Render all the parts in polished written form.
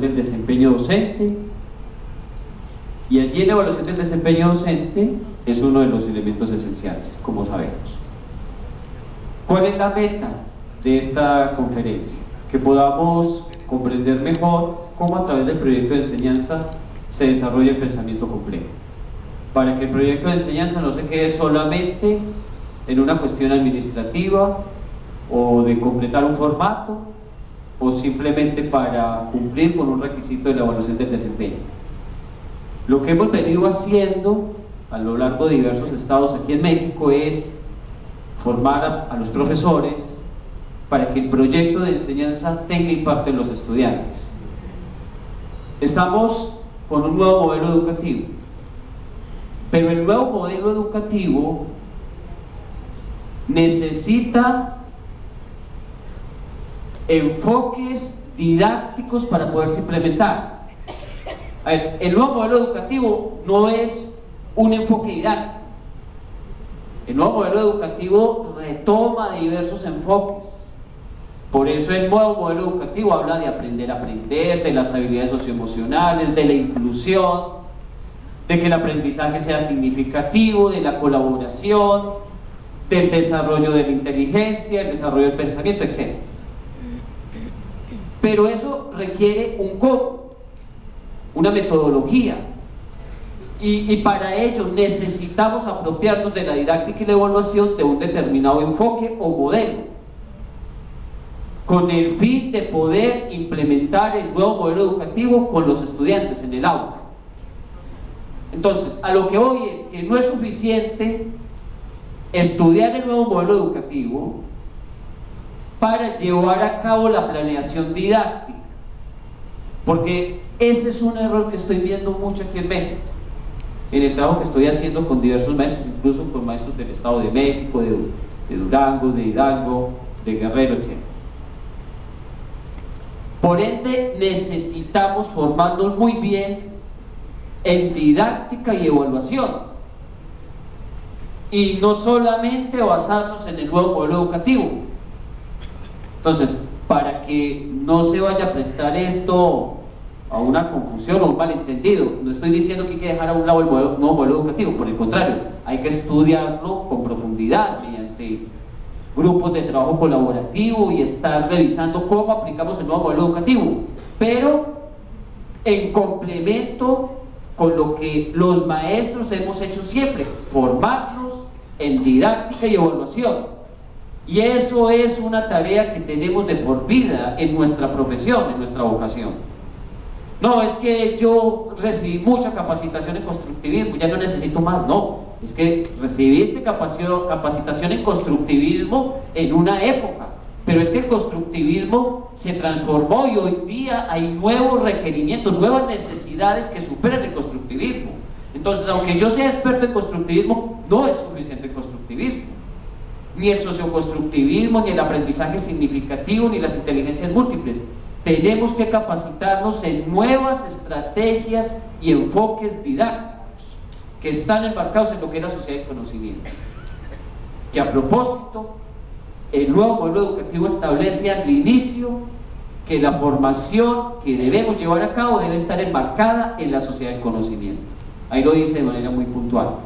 del desempeño docente, y allí en la evaluación del desempeño docente es uno de los elementos esenciales, como sabemos. ¿Cuál es la meta de esta conferencia? Que podamos comprender mejor cómo a través del proyecto de enseñanza se desarrolla el pensamiento complejo, para que el proyecto de enseñanza no se quede solamente en una cuestión administrativa o de completar un formato o simplemente para cumplir con un requisito de la evaluación del desempeño. Lo que hemos venido haciendo a lo largo de diversos estados aquí en México es formar a los profesores para que el proyecto de enseñanza tenga impacto en los estudiantes. Estamos con un nuevo modelo educativo, pero el nuevo modelo educativo necesita enfoques didácticos para poderse implementar. A ver, el nuevo modelo educativo no es un enfoque didáctico. El nuevo modelo educativo retoma diversos enfoques. Por eso el nuevo modelo educativo habla de aprender a aprender, de las habilidades socioemocionales, de la inclusión, de que el aprendizaje sea significativo, de la colaboración, del desarrollo de la inteligencia, el desarrollo del pensamiento, etc. Pero eso requiere un cómo, una metodología, y para ello necesitamos apropiarnos de la didáctica y la evaluación de un determinado enfoque o modelo, con el fin de poder implementar el nuevo modelo educativo con los estudiantes en el aula. Entonces, a lo que voy es que no es suficiente estudiar el nuevo modelo educativo para llevar a cabo la planeación didáctica, porque ese es un error que estoy viendo mucho aquí en México, en el trabajo que estoy haciendo con diversos maestros, incluso con maestros del Estado de México, de Durango, de Hidalgo, de Guerrero, etc. Por ende, necesitamos formarnos muy bien en didáctica y evaluación, y no solamente basarnos en el nuevo modelo educativo. Entonces, para que no se vaya a prestar esto a una confusión o un malentendido, no estoy diciendo que hay que dejar a un lado el nuevo modelo educativo, por el contrario, hay que estudiarlo con profundidad mediante grupos de trabajo colaborativo y estar revisando cómo aplicamos el nuevo modelo educativo, pero en complemento con lo que los maestros hemos hecho siempre, formarnos en didáctica y evaluación. Y eso es una tarea que tenemos de por vida en nuestra profesión, en nuestra vocación. No, es que yo recibí mucha capacitación en constructivismo, ya no necesito más. No, es que recibiste capacitación en constructivismo en una época, pero es que el constructivismo se transformó y hoy día hay nuevos requerimientos, nuevas necesidades que superan el constructivismo. Entonces, aunque yo sea experto en constructivismo, no es suficiente el constructivismo, ni el socioconstructivismo, ni el aprendizaje significativo, ni las inteligencias múltiples. Tenemos que capacitarnos en nuevas estrategias y enfoques didácticos que están enmarcados en lo que es la sociedad del conocimiento. Que a propósito, el nuevo modelo educativo establece al inicio que la formación que debemos llevar a cabo debe estar enmarcada en la sociedad del conocimiento. Ahí lo dice de manera muy puntual.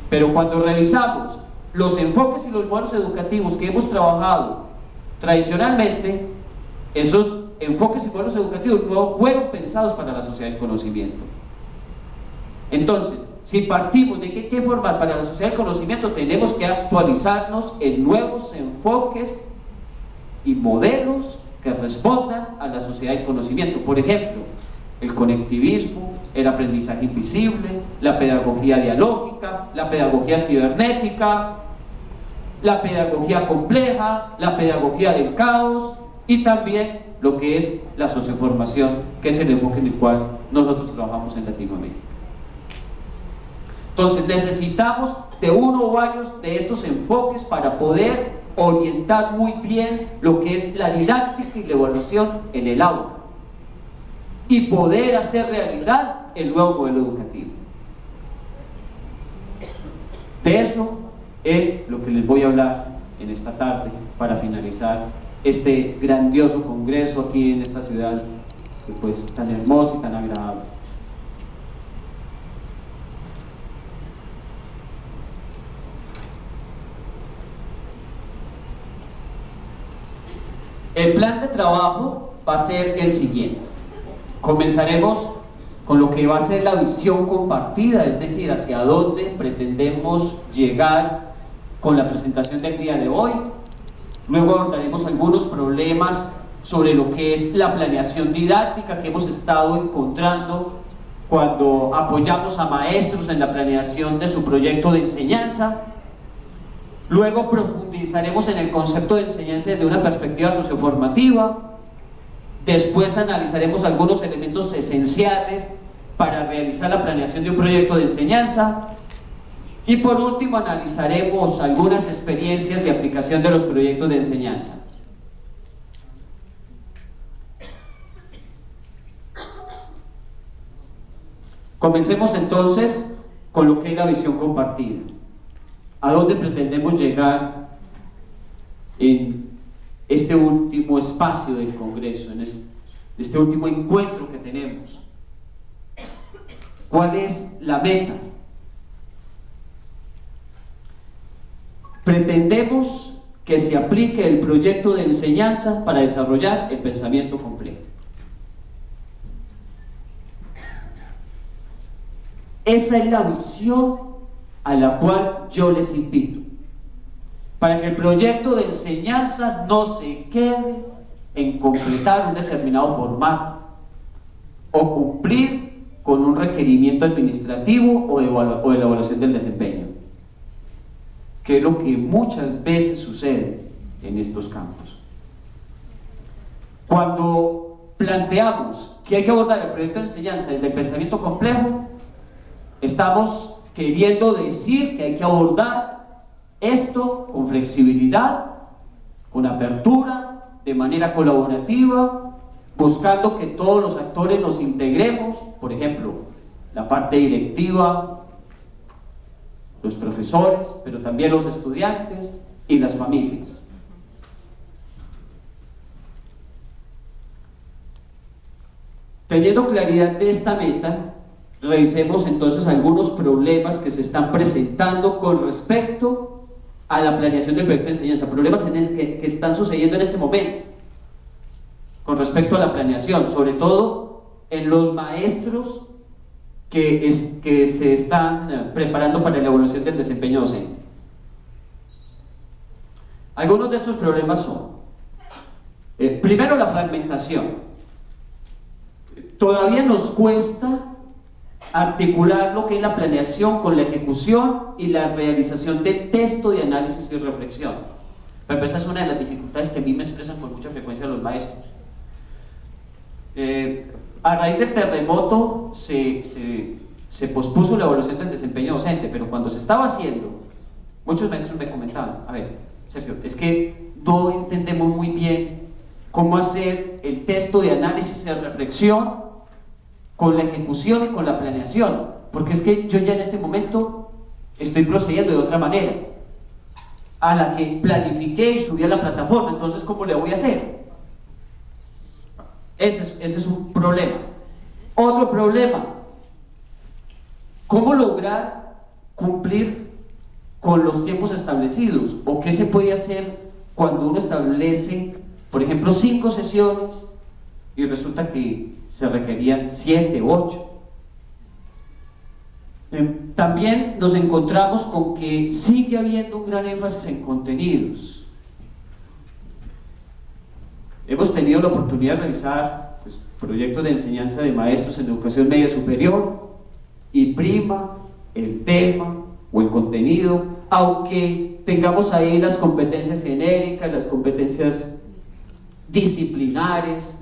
Pero cuando revisamos los enfoques y los modelos educativos que hemos trabajado tradicionalmente, esos enfoques y modelos educativos no fueron pensados para la sociedad del conocimiento. Entonces, si partimos de que hay que formar para la sociedad del conocimiento, tenemos que actualizarnos en nuevos enfoques y modelos que respondan a la sociedad del conocimiento. Por ejemplo, el conectivismo, el aprendizaje invisible, la pedagogía dialógica, la pedagogía cibernética, la pedagogía compleja, la pedagogía del caos, y también lo que es la socioformación, que es el enfoque en el cual nosotros trabajamos en Latinoamérica. Entonces necesitamos de uno o varios de estos enfoques para poder orientar muy bien lo que es la didáctica y la evaluación en el aula y poder hacer realidad el nuevo modelo educativo. De eso es lo que les voy a hablar en esta tarde para finalizar este grandioso congreso aquí en esta ciudad pues tan hermosa y tan agradable. El plan de trabajo va a ser el siguiente. Comenzaremos con lo que va a ser la visión compartida, es decir, hacia dónde pretendemos llegar con la presentación del día de hoy. Luego abordaremos algunos problemas sobre lo que es la planeación didáctica que hemos estado encontrando cuando apoyamos a maestros en la planeación de su proyecto de enseñanza. Luego profundizaremos en el concepto de enseñanza desde una perspectiva socioformativa. Después analizaremos algunos elementos esenciales para realizar la planeación de un proyecto de enseñanza. Y por último analizaremos algunas experiencias de aplicación de los proyectos de enseñanza. Comencemos entonces con lo que es la visión compartida. ¿A dónde pretendemos llegar en este último espacio del Congreso, en este último encuentro que tenemos? ¿Cuál es la meta? Pretendemos que se aplique el proyecto de enseñanza para desarrollar el pensamiento complejo. Esa es la visión a la cual yo les invito, para que el proyecto de enseñanza no se quede en completar un determinado formato o cumplir con un requerimiento administrativo o de la evaluación del desempeño, que es lo que muchas veces sucede en estos campos. Cuando planteamos que hay que abordar el proyecto de enseñanza desde el pensamiento complejo, estamos queriendo decir que hay que abordar esto con flexibilidad, con apertura, de manera colaborativa, buscando que todos los actores nos integremos, por ejemplo, la parte directiva, los profesores, pero también los estudiantes y las familias. Teniendo claridad de esta meta, revisemos entonces algunos problemas que se están presentando con respecto a la planeación del proyecto de enseñanza, problemas que están sucediendo en este momento con respecto a la planeación, sobre todo en los maestros que se están preparando para la evaluación del desempeño docente. Algunos de estos problemas son, primero, la fragmentación. Todavía nos cuesta articular lo que es la planeación con la ejecución y la realización del texto de análisis y reflexión. Pero esa es una de las dificultades que a mí me expresan con mucha frecuencia los maestros. A raíz del terremoto se pospuso la evaluación del desempeño docente, pero cuando se estaba haciendo, muchos maestros me comentaban: a ver, Sergio, es que no entendemos muy bien cómo hacer el texto de análisis y reflexión con la ejecución y con la planeación, porque es que yo ya en este momento estoy procediendo de otra manera a la que planifiqué y subí a la plataforma. Entonces, ¿cómo le voy a hacer? Ese es un problema. Otro problema: ¿cómo lograr cumplir con los tiempos establecidos? ¿O qué se puede hacer cuando uno establece, por ejemplo, 5 sesiones y resulta que se requerían 7, 8? También nos encontramos con que sigue habiendo un gran énfasis en contenidos. Hemos tenido la oportunidad de realizar proyectos de enseñanza de maestros en educación media superior y prima el tema o el contenido, aunque tengamos ahí las competencias genéricas, las competencias disciplinares.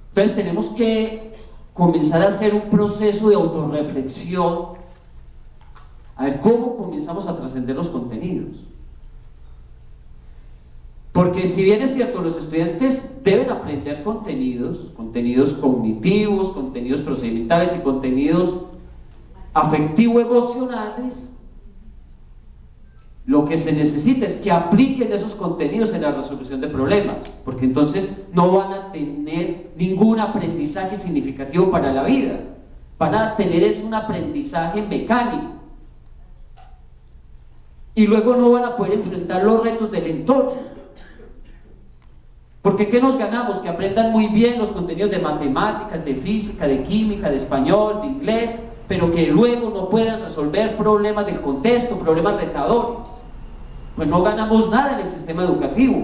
Entonces tenemos que comenzar a hacer un proceso de autorreflexión, a ver cómo comenzamos a trascender los contenidos. Porque si bien es cierto, los estudiantes deben aprender contenidos cognitivos, contenidos procedimentales y contenidos afectivo-emocionales, Lo que se necesita es que apliquen esos contenidos en la resolución de problemas, porque entonces no van a tener ningún aprendizaje significativo para la vida. Van a tener es un aprendizaje mecánico. Y luego no van a poder enfrentar los retos del entorno. Porque ¿qué nos ganamos? Que aprendan muy bien los contenidos de matemáticas, de física, de química, de español, de inglés, pero que luego no puedan resolver problemas del contexto, problemas retadores. Pues no ganamos nada en el sistema educativo.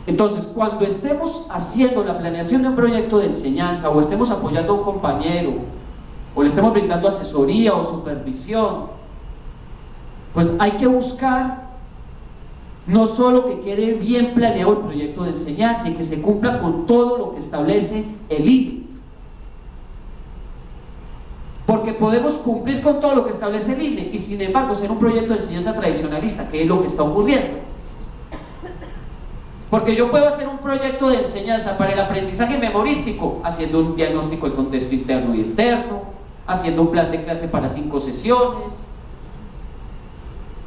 Entonces, cuando estemos haciendo la planeación de un proyecto de enseñanza, o estemos apoyando a un compañero, o le estemos brindando asesoría o supervisión, pues hay que buscar no solo que quede bien planeado el proyecto de enseñanza y que se cumpla con todo lo que establece el INE. Porque podemos cumplir con todo lo que establece el INE y sin embargo ser un proyecto de enseñanza tradicionalista, que es lo que está ocurriendo. Porque yo puedo hacer un proyecto de enseñanza para el aprendizaje memorístico, haciendo un diagnóstico del contexto interno y externo, haciendo un plan de clase para 5 sesiones,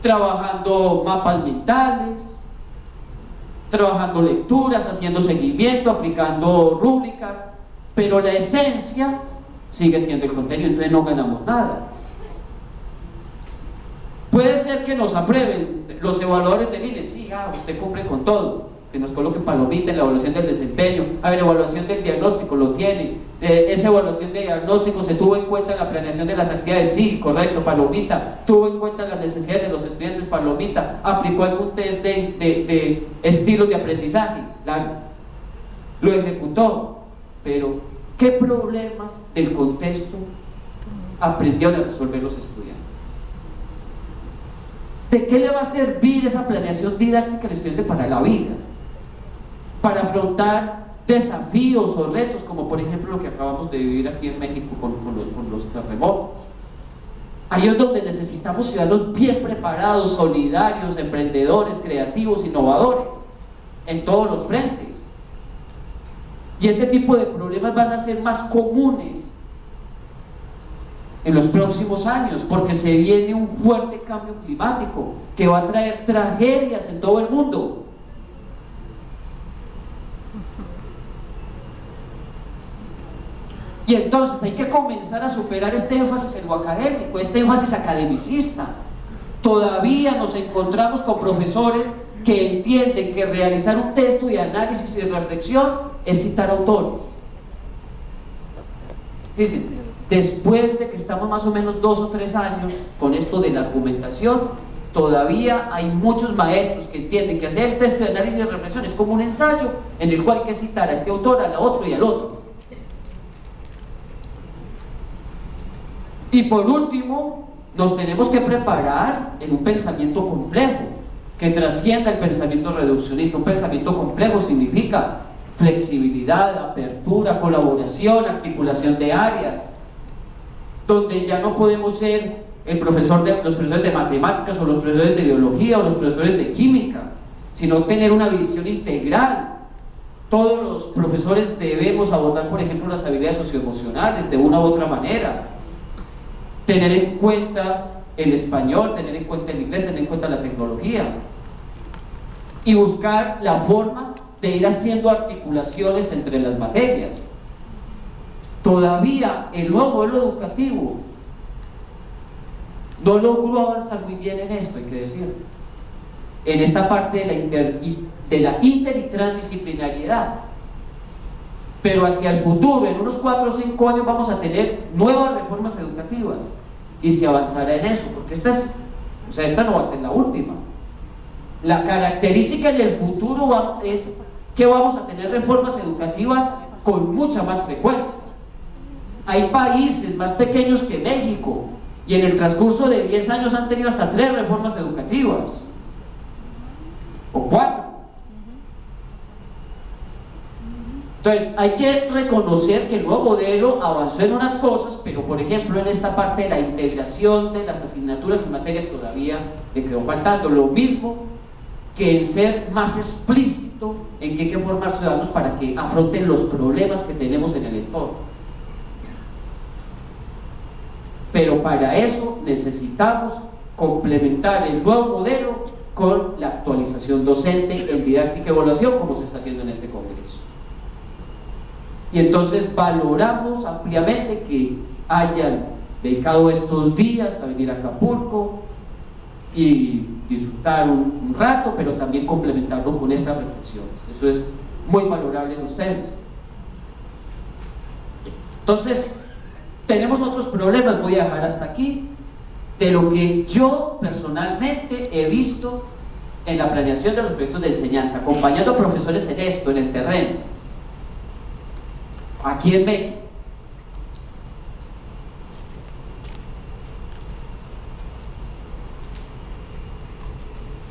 trabajando mapas mentales, trabajando lecturas, haciendo seguimiento, aplicando rúbricas, pero la esencia sigue siendo el contenido, entonces no ganamos nada. Puede ser que nos aprueben los evaluadores del INE, sí, usted cumple con todo, que nos coloquen palomita en la evaluación del desempeño, a ver, evaluación del diagnóstico, lo tiene, esa evaluación de diagnóstico se tuvo en cuenta en la planeación de las actividades, sí, correcto, palomita, tuvo en cuenta las necesidades de los estudiantes, palomita, aplicó algún test de estilos de aprendizaje, claro, lo ejecutó, pero ¿qué problemas del contexto aprendieron a resolver los estudiantes? ¿De qué le va a servir esa planeación didáctica al estudiante para la vida? Para afrontar desafíos o retos, como por ejemplo lo que acabamos de vivir aquí en México con los terremotos. Ahí es donde necesitamos ciudadanos bien preparados, solidarios, emprendedores, creativos, innovadores, en todos los frentes. Y este tipo de problemas van a ser más comunes en los próximos años, porque se viene un fuerte cambio climático que va a traer tragedias en todo el mundo. Y entonces hay que comenzar a superar este énfasis en lo académico, este énfasis academicista. Todavía nos encontramos con profesores que entienden que realizar un texto de análisis y reflexión es citar autores. Fíjense, después de que estamos más o menos 2 o 3 años con esto de la argumentación, todavía hay muchos maestros que entienden que hacer el texto de análisis y reflexión es como un ensayo en el cual hay que citar a este autor, al otro y al otro. Y por último, nos tenemos que preparar en un pensamiento complejo, que trascienda el pensamiento reduccionista. Un pensamiento complejo significa flexibilidad, apertura, colaboración, articulación de áreas, donde ya no podemos ser los profesores de matemáticas o los profesores de biología o los profesores de química, sino tener una visión integral. Todos los profesores debemos abordar, por ejemplo, las habilidades socioemocionales de una u otra manera, tener en cuenta el español, tener en cuenta el inglés, tener en cuenta la tecnología y buscar la forma de ir haciendo articulaciones entre las materias. Todavía el nuevo modelo educativo no logró avanzar muy bien en esto, hay que decirlo, en esta parte de la inter y transdisciplinariedad. Pero hacia el futuro, en unos 4 o 5 años, vamos a tener nuevas reformas educativas y se avanzará en eso, porque esta no va a ser la última. La característica en el futuro es que vamos a tener reformas educativas con mucha más frecuencia. Hay países más pequeños que México y en el transcurso de 10 años han tenido hasta 3 reformas educativas o 4. Entonces hay que reconocer que el nuevo modelo avanzó en unas cosas, pero por ejemplo en esta parte de la integración de las asignaturas y materias todavía le quedó faltando. Lo mismo que en ser más explícito en que hay que formar ciudadanos para que afronten los problemas que tenemos en el entorno. Pero para eso necesitamos complementar el nuevo modelo con la actualización docente en didáctica y evaluación, como se está haciendo en este congreso. Y entonces valoramos ampliamente que hayan dedicado estos días a venir a Acapulco y disfrutar un rato, pero también complementarlo con estas reflexiones. Eso es muy valorable en ustedes. Entonces, tenemos otros problemas, voy a dejar hasta aquí, de lo que yo personalmente he visto en la planeación de los proyectos de enseñanza, acompañando a profesores en esto, en el terreno, aquí en México.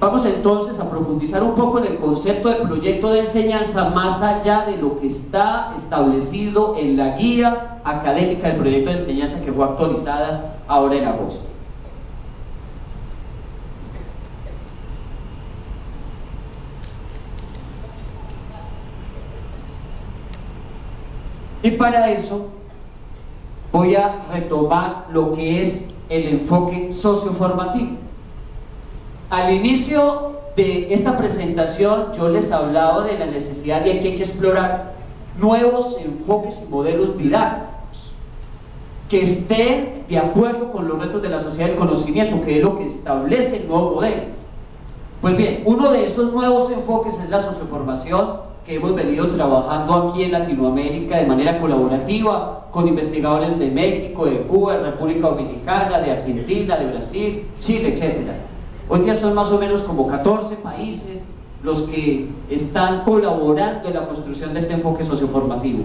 Vamos entonces a profundizar un poco en el concepto de proyecto de enseñanza más allá de lo que está establecido en la guía académica del proyecto de enseñanza que fue actualizada ahora en agosto. Y para eso voy a retomar lo que es el enfoque socioformativo. Al inicio de esta presentación yo les hablaba de la necesidad de que hay que explorar nuevos enfoques y modelos didácticos que estén de acuerdo con los retos de la sociedad del conocimiento, que es lo que establece el nuevo modelo. Pues bien, uno de esos nuevos enfoques es la socioformación, que hemos venido trabajando aquí en Latinoamérica de manera colaborativa con investigadores de México, de Cuba, de República Dominicana, de Argentina, de Brasil, Chile, etc. Hoy día son más o menos como 14 países los que están colaborando en la construcción de este enfoque socioformativo.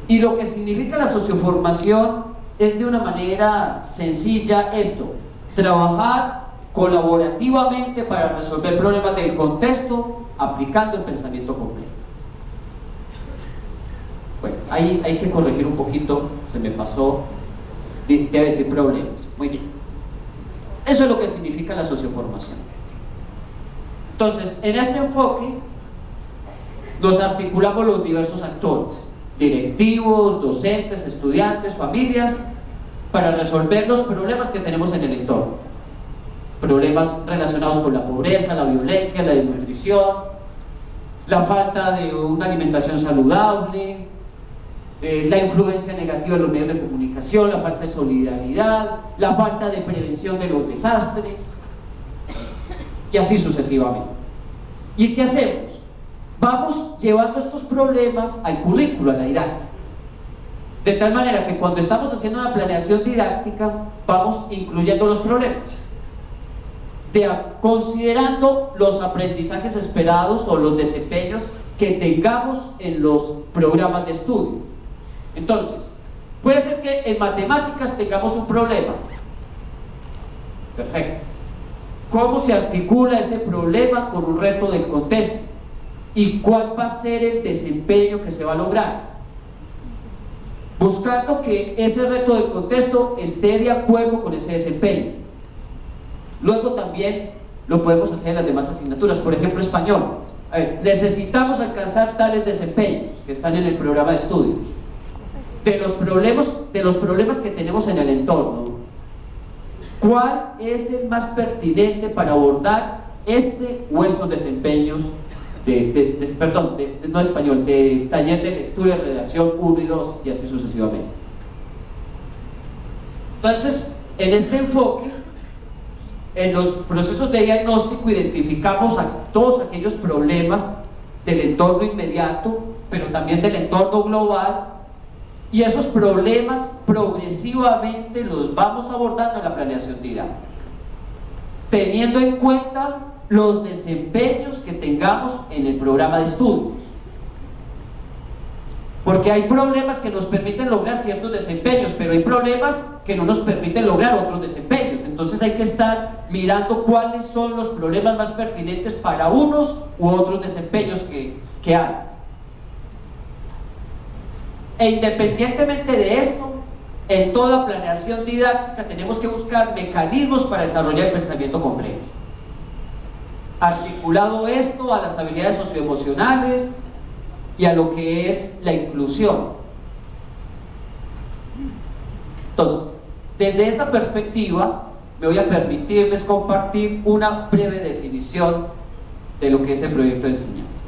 Y lo que significa la socioformación es, de una manera sencilla, esto: trabajar colaborativamente para resolver problemas del contexto aplicando el pensamiento complejo. Bueno, ahí hay que corregir un poquito, se me pasó, debe decir problemas. Muy bien. Eso es lo que significa la socioformación. Entonces, en este enfoque nos articulamos los diversos actores, directivos, docentes, estudiantes, familias, para resolver los problemas que tenemos en el entorno. Problemas relacionados con la pobreza, la violencia, la desnutrición, la falta de una alimentación saludable, la influencia negativa de los medios de comunicación, la falta de solidaridad, la falta de prevención de los desastres, y así sucesivamente. ¿Y qué hacemos? Vamos llevando estos problemas al currículo, a la didáctica, de tal manera que cuando estamos haciendo una planeación didáctica vamos incluyendo los problemas, considerando los aprendizajes esperados o los desempeños que tengamos en los programas de estudio. Entonces, puede ser que en matemáticas tengamos un problema. Perfecto. ¿Cómo se articula ese problema con un reto del contexto? ¿Y cuál va a ser el desempeño que se va a lograr? Buscando que ese reto del contexto esté de acuerdo con ese desempeño. Luego también lo podemos hacer en las demás asignaturas, por ejemplo español. A ver, necesitamos alcanzar tales desempeños que están en el programa de estudios. De los problemas que tenemos en el entorno, ¿cuál es el más pertinente para abordar este o estos desempeños de taller de lectura y redacción 1 y 2 y así sucesivamente? Entonces, en este enfoque, en los procesos de diagnóstico identificamos a todos aquellos problemas del entorno inmediato, pero también del entorno global, y esos problemas progresivamente los vamos abordando en la planeación didáctica, teniendo en cuenta los desempeños que tengamos en el programa de estudios, porque hay problemas que nos permiten lograr ciertos desempeños, pero hay problemas que no nos permiten lograr otros desempeños. Entonces hay que estar mirando cuáles son los problemas más pertinentes para unos u otros desempeños que hay. E independientemente de esto, en toda planeación didáctica tenemos que buscar mecanismos para desarrollar el pensamiento complejo, articulado esto a las habilidades socioemocionales y a lo que es la inclusión. Entonces, Desde esta perspectiva, me voy a permitirles compartir una breve definición de lo que es el proyecto de enseñanza.